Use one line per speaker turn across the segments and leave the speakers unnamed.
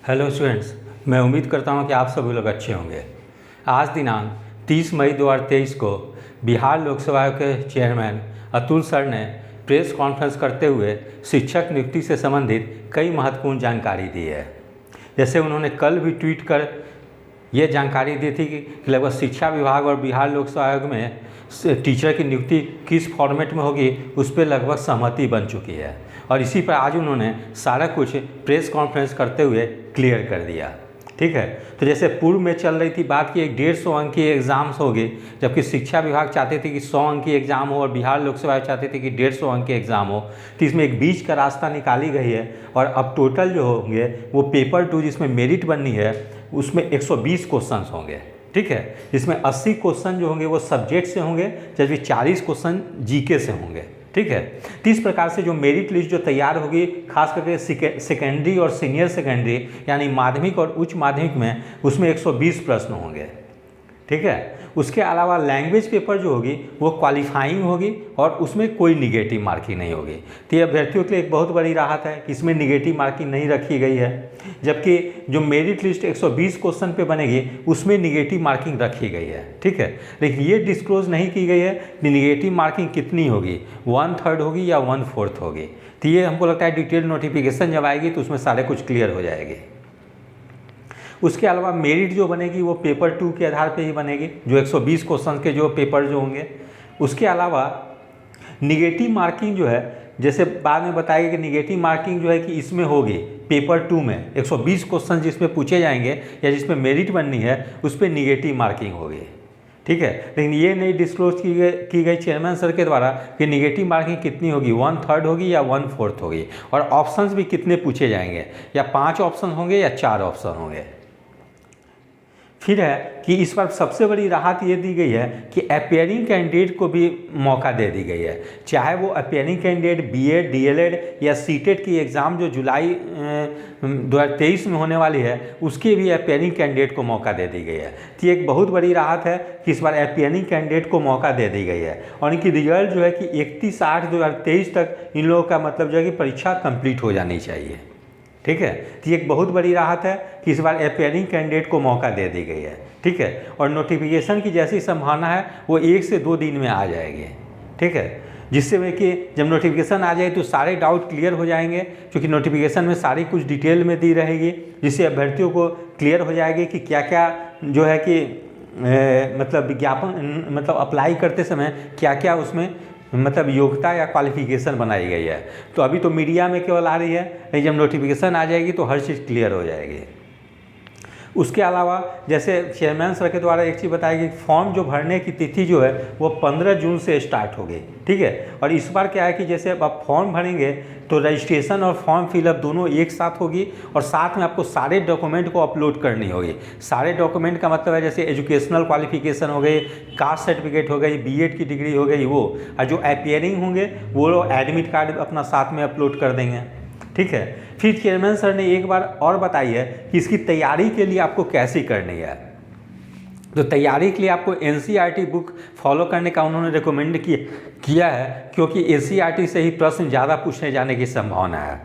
Hello students, मैं उम्मीद करता हूं कि आप सभी लोग अच्छे होंगे। आज दिनांक 30 मई 2023 को बिहार लोकसभा आयोग के चेयरमैन अतुल सर ने प्रेस कॉन्फ्रेंस करते हुए शिक्षक नियुक्ति से संबंधित कई महत्वपूर्ण जानकारी दी है। जैसे उन्होंने कल भी ट्वीट कर ये जानकारी दी थी कि लगभग शिक्षा विभाग और बिहार लोकसभा आयोग में टीचर की नियुक्ति किस फॉर्मेट में होगी उस पर लगभग सहमति बन चुकी है, और इसी पर आज उन्होंने सारा कुछ प्रेस कॉन्फ्रेंस करते हुए क्लियर कर दिया। ठीक है, तो जैसे पूर्व में चल रही थी बात कि 150 अंक की एग्ज़ाम्स होगी, जबकि शिक्षा विभाग चाहते थे कि 100 अंक की एग्ज़ाम हो और बिहार लोकसभा चाहते थे कि 150 अंक की एग्ज़ाम हो। तो इसमें एक बीच का रास्ता निकाली गई है, और अब टोटल जो होंगे वो पेपर 2 जिसमें मेरिट बननी है उसमें 120 क्वेश्चन होंगे। ठीक है, जिसमें 80 क्वेश्चन जो होंगे वो सब्जेक्ट से होंगे, जबकि 40 क्वेश्चन जीके से होंगे। ठीक है, तो इस प्रकार से जो मेरिट लिस्ट जो तैयार होगी, खास करके सेकेंडरी और सीनियर सेकेंडरी यानी माध्यमिक और उच्च माध्यमिक में, उसमें 120 प्रश्न होंगे। ठीक है, उसके अलावा लैंग्वेज पेपर जो होगी वो क्वालिफाइंग होगी और उसमें कोई निगेटिव मार्किंग नहीं होगी। तो ये अभ्यर्थियों के लिए एक बहुत बड़ी राहत है कि इसमें निगेटिव मार्किंग नहीं रखी गई है, जबकि जो मेरिट लिस्ट 120 क्वेश्चन पे बनेगी उसमें निगेटिव मार्किंग रखी गई है। ठीक है, लेकिन ये डिस्क्लोज नहीं की गई है कि निगेटिव मार्किंग कितनी होगी, 1/3 होगी या 1/4 होगी। तो ये हमको लगता है डिटेल नोटिफिकेशन जब आएगी तो उसमें सारे कुछ क्लियर हो जाएगी। उसके अलावा मेरिट जो बनेगी वो पेपर 2 के आधार पे ही बनेगी, जो 120 क्वेश्चन के जो पेपर जो होंगे। उसके अलावा निगेटिव मार्किंग जो है, जैसे बाद में बताएगा कि निगेटिव मार्किंग जो है कि इसमें होगी पेपर 2 में 120 क्वेश्चन जिसमें पूछे जाएंगे या जिसमें मेरिट बननी है उस पर निगेटिव मार्किंग होगी। ठीक है, लेकिन ये नहीं डिस्क्लोज की गई चेयरमैन सर के द्वारा कि निगेटिव मार्किंग कितनी होगी, 1/3 होगी या 1/4 होगी, और ऑप्शंस भी कितने पूछे जाएंगे, या 5 ऑप्शन होंगे या 4 ऑप्शन होंगे। फिर है कि इस बार सबसे बड़ी राहत ये दी गई है कि अपियरिंग कैंडिडेट को भी मौका दे दी गई है, चाहे वो अपियरिंग कैंडिडेट बीएड, डीएलएड या सीटेट की एग्ज़ाम जो जुलाई 2023 में होने वाली है उसके भी अपियरिंग कैंडिडेट को मौका दे दी गई है। तो ये एक बहुत बड़ी राहत है कि इस बार अपियरिंग कैंडिडेट को मौका दे दी गई है, और इनकी रिजल्ट जो है कि 31/8/2023 तक इन लोगों का मतलब जो है कि परीक्षा कंप्लीट हो जानी चाहिए। ठीक है, तो ये एक बहुत बड़ी राहत है कि इस बार अपियरिंग कैंडिडेट को मौका दे दी गई है। ठीक है, और नोटिफिकेशन की जैसी संभावना है वो 1 से 2 दिन में आ जाएगी। ठीक है, जिससे में कि जब नोटिफिकेशन आ जाए तो सारे डाउट क्लियर हो जाएंगे, क्योंकि नोटिफिकेशन में सारी कुछ डिटेल में दी रहेगी, जिससे अभ्यर्थियों को क्लियर हो जाएगी कि क्या क्या जो है कि मतलब विज्ञापन मतलब अप्लाई करते समय क्या क्या उसमें मतलब योग्यता या क्वालिफिकेशन बनाई गई है। तो अभी तो मीडिया में केवल आ रही है, लेकिन जब नोटिफिकेशन आ जाएगी तो हर चीज़ क्लियर हो जाएगी। उसके अलावा जैसे चेयरमैन सर के द्वारा एक चीज़ बताई गई, फॉर्म जो भरने की तिथि जो है वो 15 जून से स्टार्ट होगी। ठीक है, और इस बार क्या है कि जैसे अब आप फॉर्म भरेंगे तो रजिस्ट्रेशन और फॉर्म फिलअप दोनों एक साथ होगी, और साथ में आपको सारे डॉक्यूमेंट को अपलोड करनी होगी। सारे डॉक्यूमेंट का मतलब है जैसे एजुकेशनल क्वालिफिकेशन हो गई, कास्ट सर्टिफिकेट हो गई, बीएड की डिग्री हो गई वो, और जो अपियरिंग होंगे वो लोग एडमिट कार्ड अपना साथ में अपलोड कर देंगे। ठीक है, फिर चेयरमैन सर ने एक बार और बताई है कि इसकी तैयारी के लिए आपको कैसे करनी है। तो तैयारी के लिए आपको एनसीईआरटी बुक फॉलो करने का उन्होंने रिकमेंड किया है, क्योंकि एनसीईआरटी से ही प्रश्न ज़्यादा पूछने जाने की संभावना है।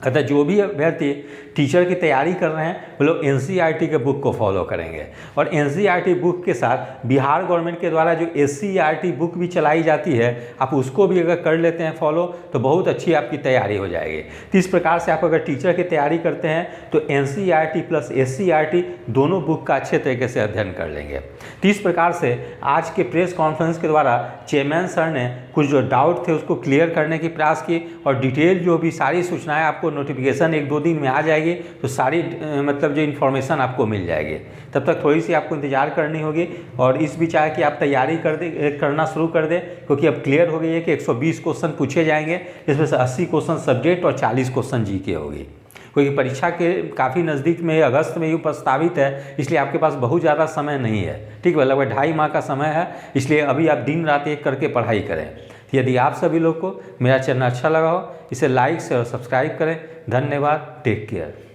अतः जो भी अभ्यर्थी टीचर की तैयारी कर रहे हैं वो लोग एनसीईआरटी के बुक को फॉलो करेंगे, और एनसीईआरटी बुक के साथ बिहार गवर्नमेंट के द्वारा जो एससीईआरटी बुक भी चलाई जाती है, आप उसको भी अगर कर लेते हैं फॉलो तो बहुत अच्छी आपकी तैयारी हो जाएगी। तो इस प्रकार से आप अगर टीचर की तैयारी करते हैं तो एनसीईआरटी प्लस एससीईआरटी दोनों बुक का अच्छे तरीके से अध्ययन कर लेंगे। तो इस प्रकार से आज के प्रेस कॉन्फ्रेंस के द्वारा चेयरमैन सर ने कुछ जो डाउट थे उसको क्लियर करने की प्रयास की, और डिटेल जो भी सारी सूचनाएं आपको नोटिफिकेशन 1-2 दिन में आ जाएगी तो सारी मतलब जो इन्फॉर्मेशन आपको मिल जाएगी। तब तक थोड़ी सी आपको इंतजार करनी होगी, और इस भी चाहे कि आप तैयारी करना शुरू कर दें, क्योंकि अब क्लियर हो गई है कि 120 क्वेश्चन पूछे जाएंगे, जिसमें से 80 क्वेश्चन सब्जेक्ट और 40 क्वेश्चन जीके होगी। क्योंकि परीक्षा के काफ़ी नज़दीक में अगस्त में ही प्रस्तावित है, इसलिए आपके पास बहुत ज़्यादा समय नहीं है। ठीक है, लगभग 2.5 माह का समय है, इसलिए अभी आप दिन रात एक करके पढ़ाई करें। यदि आप सभी लोग को मेरा चैनल अच्छा लगा हो इसे लाइक से और सब्सक्राइब करें। धन्यवाद, टेक केयर।